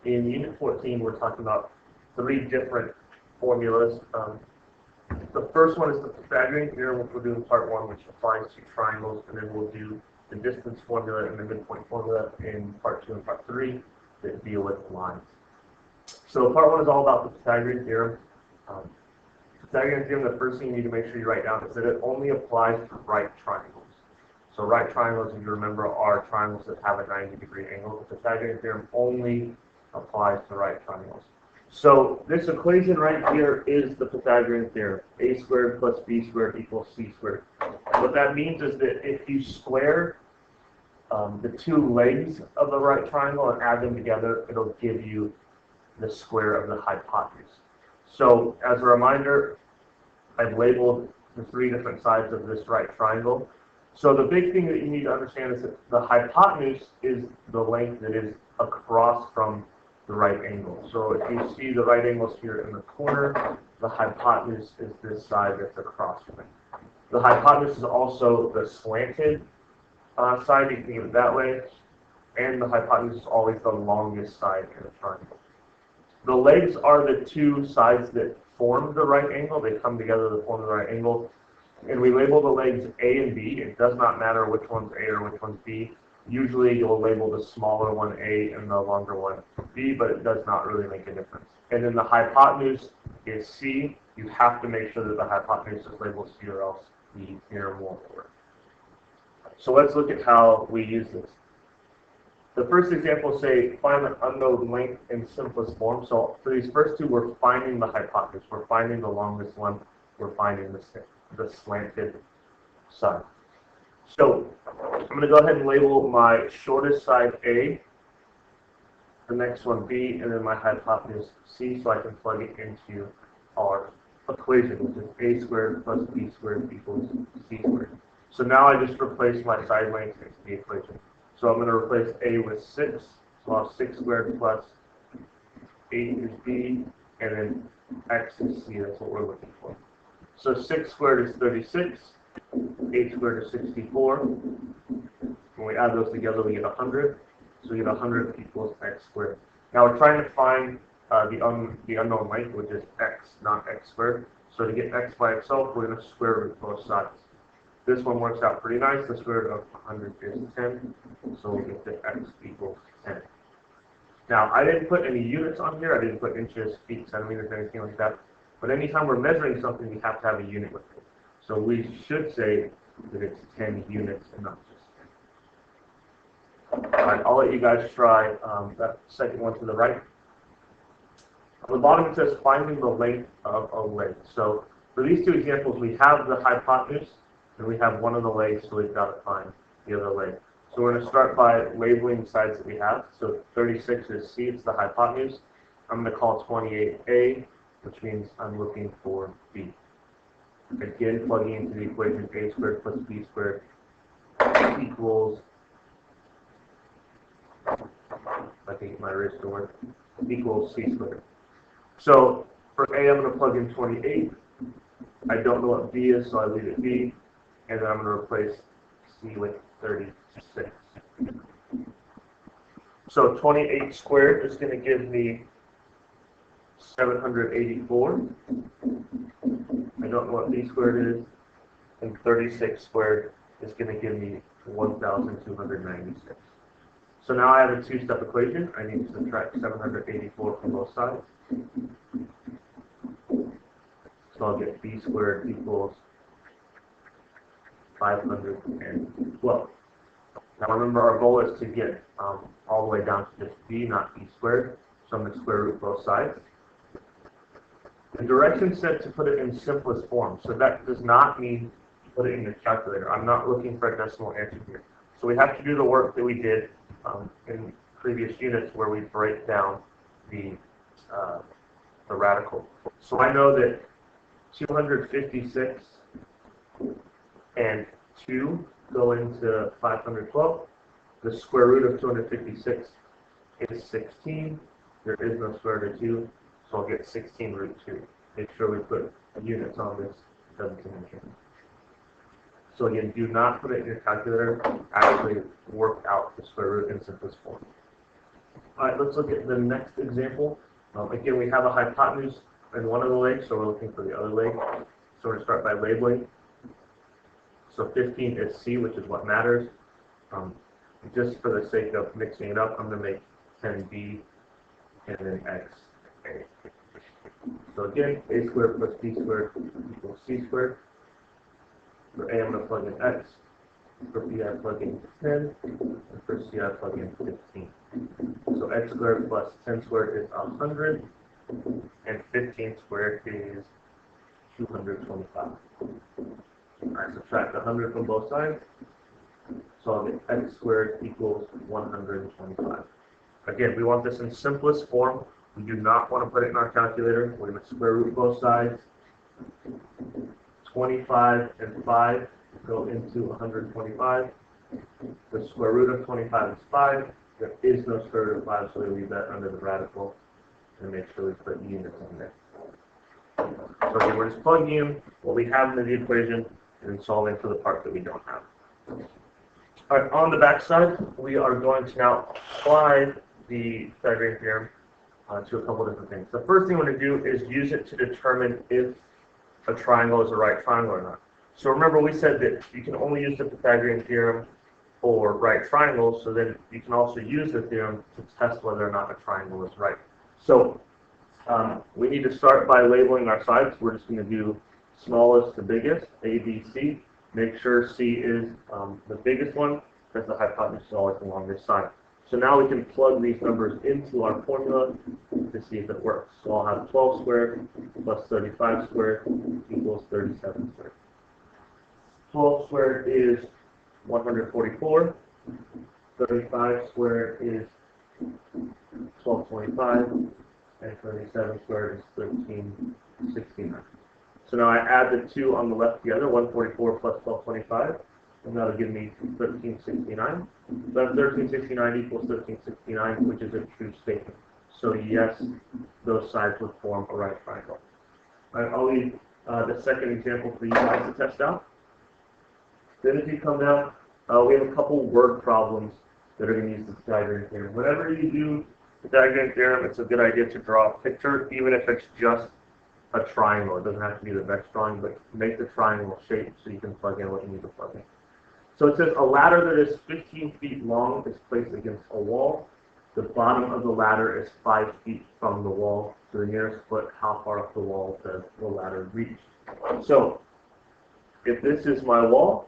In Unit 14, we're talking about 3 different formulas. The first one is the Pythagorean Theorem, which we'll do in part 1, which applies to triangles, and then we'll do the distance formula and the midpoint formula in part 2 and part 3 that deal with lines. So part 1 is all about the Pythagorean Theorem. Pythagorean Theorem, the first thing you need to make sure you write down is that it only applies to right triangles. So right triangles, if you remember, are triangles that have a 90-degree angle. The Pythagorean Theorem only applies to right triangles. So this equation right here is the Pythagorean Theorem. A squared plus b squared equals c squared. What that means is that if you square the 2 legs of the right triangle and add them together, it'll give you the square of the hypotenuse. So as a reminder, I've labeled the 3 different sides of this right triangle. So the big thing that you need to understand is that the hypotenuse is the length that is across from the right angle. So if you see the right angles here in the corner, the hypotenuse is this side that's across from it. The hypotenuse is also the slanted side, you can think of it that way, and the hypotenuse is always the longest side in a triangle. The legs are the 2 sides that form the right angle. They come together to form the right angle. And we label the legs A and B. It does not matter which one's A or which one's B. Usually you'll label the smaller one A and the longer one B, but it does not really make a difference. And then the hypotenuse is C. You have to make sure that the hypotenuse is labeled C or else the theorem won't work. So let's look at how we use this. The first example, say, find the unknown length in simplest form. So for these first 2, we're finding the hypotenuse. We're finding the longest one. We're finding the slanted side. So I'm going to go ahead and label my shortest side A, the next one B, and then my hypotenuse C, so I can plug it into our equation, which is a squared plus b squared equals c squared. So now I just replace my side length into the equation. So I'm going to replace A with 6, so I'll have 6 squared plus 8 is B, and then x is C, that's what we're looking for. So 6 squared is 36, 8 squared is 64. When we add those together, we get 100. So we get 100 equals x squared. Now we're trying to find the unknown length, which is x, not x squared. So to get x by itself, we're going to square root both sides. This one works out pretty nice. The square root of 100 is 10. So we get that x equals 10. Now, I didn't put any units on here. I didn't put inches, feet, centimeters, anything like that. But anytime we're measuring something, we have to have a unit with it. So we should say that it's 10 units and not just 10. All right, I'll let you guys try that second one to the right. On the bottom it says finding the length of a leg. So for these 2 examples, we have the hypotenuse and we have one of the legs, so we've got to find the other leg. So we're going to start by labeling the sides that we have. So 36 is C, it's the hypotenuse. I'm going to call 28 A, which means I'm looking for B. Again, plugging into the equation A squared plus B squared equals, I can get my wrist to work, equals C squared. So for A, I'm going to plug in 28. I don't know what B is, so I leave it B. And then I'm going to replace C with 36. So 28 squared is going to give me 784. I don't know what B squared is. And 36 squared is going to give me 1,296. So now I have a 2-step equation. I need to subtract 784 from both sides. So I'll get B squared equals 512. Now remember, our goal is to get all the way down to just B, not B squared. So I'm going to square root both sides. The direction said to put it in simplest form. So that does not mean put it in your calculator. I'm not looking for a decimal answer here. So we have to do the work that we did in previous units where we break down the radical. So I know that 256 and 2 go into 512. The square root of 256 is 16. There is no square root of 2, so I'll get 16 root 2. Make sure we put units on this, it doesn't convention. So again, do not put it in your calculator. Actually work out the square root in simplest form. All right, let's look at the next example. Again, we have a hypotenuse in one of the legs, so we're looking for the other leg. So we're going to start by labeling. So 15 is C, which is what matters. Just for the sake of mixing it up, I'm going to make 10B and then X. So again, A squared plus B squared equals C squared. For A, I'm going to plug in X. For B, I plug in 10. And for C, I plug in 15. So X squared plus 10 squared is 100. And 15 squared is 225. I subtract 100 from both sides. So I'll get X squared equals 125. Again, we want this in simplest form. We do not want to put it in our calculator. We're going to square root both sides. 25 and 5 go into 125. The square root of 25 is 5. There is no square root of 5, so we leave that under the radical and make sure we put units in there. So again, we're just plugging in what we have in the equation and solving for the part that we don't have. All right, on the back side, we are going to now apply the Pythagorean theorem to a couple different things. The first thing we're going to do is use it to determine if a triangle is a right triangle or not. So remember, we said that you can only use the Pythagorean theorem for right triangles, so then you can also use the theorem to test whether or not a triangle is right. So we need to start by labeling our sides. We're just going to do smallest to biggest, A, B, C. Make sure C is the biggest one, because the hypotenuse is always the longest side. So now we can plug these numbers into our formula to see if it works. So I'll have 12 squared plus 35 squared equals 37 squared. 12 squared is 144. 35 squared is 1225. And 37 squared is 1369. So now I add the two on the left together, 144 plus 1225, and that'll give me 1369. So that's 1369 equals 1369, which is a true statement. So yes, those sides would form a right triangle. All right, I'll leave the second example for you guys to test out. Then if you come down, we have a couple word problems that are going to use the Pythagorean theorem. Whenever you do the Pythagorean theorem, it's a good idea to draw a picture, even if it's just a triangle. It doesn't have to be the best drawing, but make the triangle shape so you can plug in what you need to plug in. So it says a ladder that is 15 feet long is placed against a wall. The bottom of the ladder is 5 feet from the wall. To the nearest foot, how far up the wall does the ladder reach? So if this is my wall,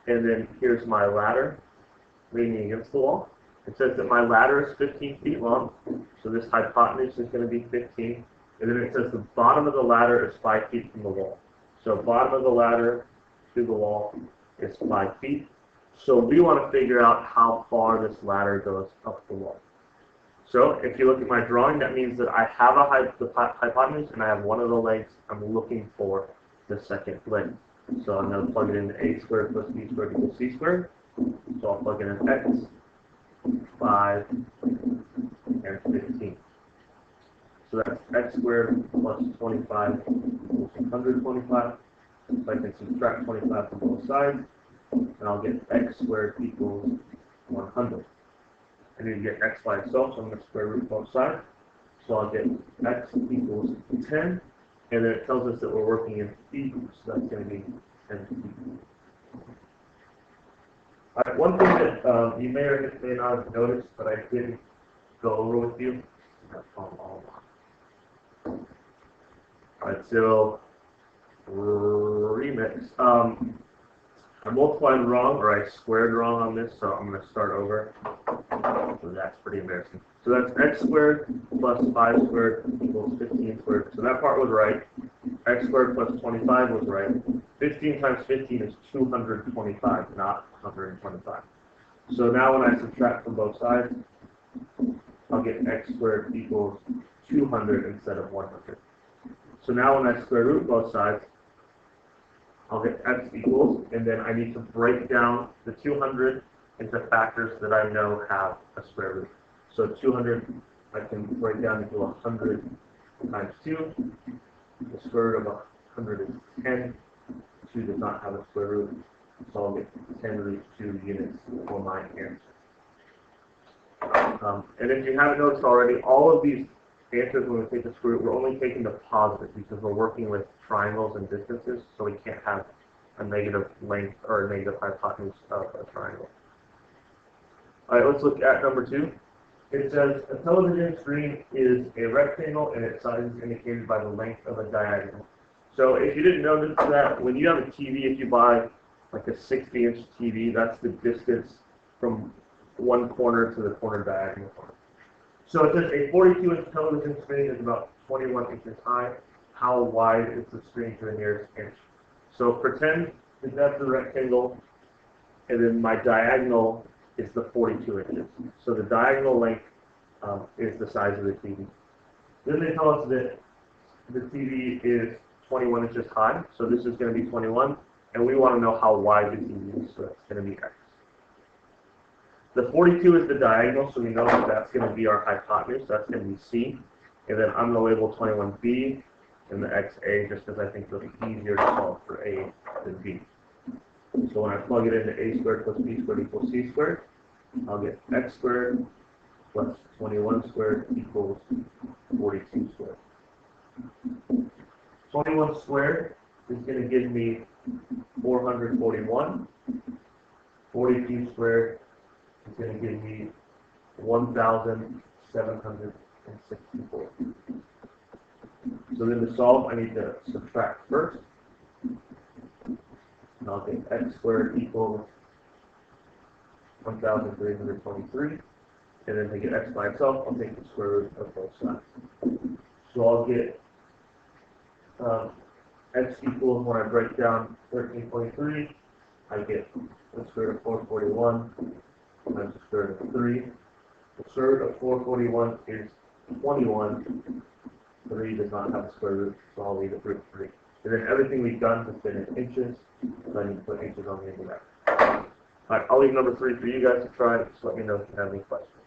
and then here's my ladder leaning against the wall, it says that my ladder is 15 feet long, so this hypotenuse is going to be 15. And then it says the bottom of the ladder is 5 feet from the wall. So bottom of the ladder to the wall is 5 feet. So we want to figure out how far this ladder goes up the wall. So if you look at my drawing, that means that I have a hypotenuse and I have one of the legs. I'm looking for the second leg. So I'm going to plug it into A squared plus B squared equals C squared. So I'll plug in X, 5, and 15. So that's X squared plus 25 equals 125. So I can subtract 25 from both sides, and I'll get X squared equals 100. I need to get X by itself, so I'm going to square root both sides. So I'll get X equals 10, and then it tells us that we're working in feet, so that's going to be 10 feet. All right, one thing that you may or may not have noticed, but I didn't go over with you. Alright, so remix. I multiplied wrong, or I squared wrong on this, so I'm going to start over. So that's pretty embarrassing. So that's X squared plus 5 squared equals 15 squared. So that part was right. X squared plus 25 was right. 15 times 15 is 225, not 125. So now when I subtract from both sides, I'll get X squared equals 200 instead of 100. So now when I square root both sides, I'll get X equals, and then I need to break down the 200 into factors that I know have a square root. So 200 I can break down into 100 times 2. The square root of 100 is 10. 2 does not have a square root, so I'll get 10 root 2 units for my answer. And if you haven't noticed already, all of these answers when we take the square root, we're only taking the positive because we're working with triangles and distances, so we can't have a negative length or a negative hypotenuse of a triangle. All right, let's look at number 2. It says a television screen is a rectangle and its size is indicated by the length of a diagonal. So if you didn't notice that, when you have a TV, if you buy like a 60-inch TV, that's the distance from one corner to the corner diagonal. So it says a 42-inch television screen is about 21 inches high. How wide is the screen to the nearest inch? So pretend that that's the rectangle, and then my diagonal is the 42 inches. So the diagonal length is the size of the TV. Then they tell us that the TV is 21 inches high, so this is going to be 21, and we want to know how wide the TV is, so that's going to be x. The 42 is the diagonal, so we know that that's going to be our hypotenuse, that's going to be c, and then I'm going to label 21b and the xa just because I think it'll be easier to solve for a than b. So when I plug it into a squared plus b squared equals c squared, I'll get x squared plus 21 squared equals 42 squared. 21 squared is going to give me 441. 42 squared is going to give me 1,764. So then to solve, I need to subtract first. And I'll get x squared equals 1,323. And then to get x by itself, I'll take the square root of both sides. So I'll get x equals, when I break down 13.3, I get the square root of 441 times the square root of 3. The square root of 441 is 21. 3 does not have a square root, so I'll leave it root 3. And then everything we've done has been in inches, so I need to put inches on the end of that. Alright, I'll leave number 3 for you guys to try. Just let me know if you have any questions.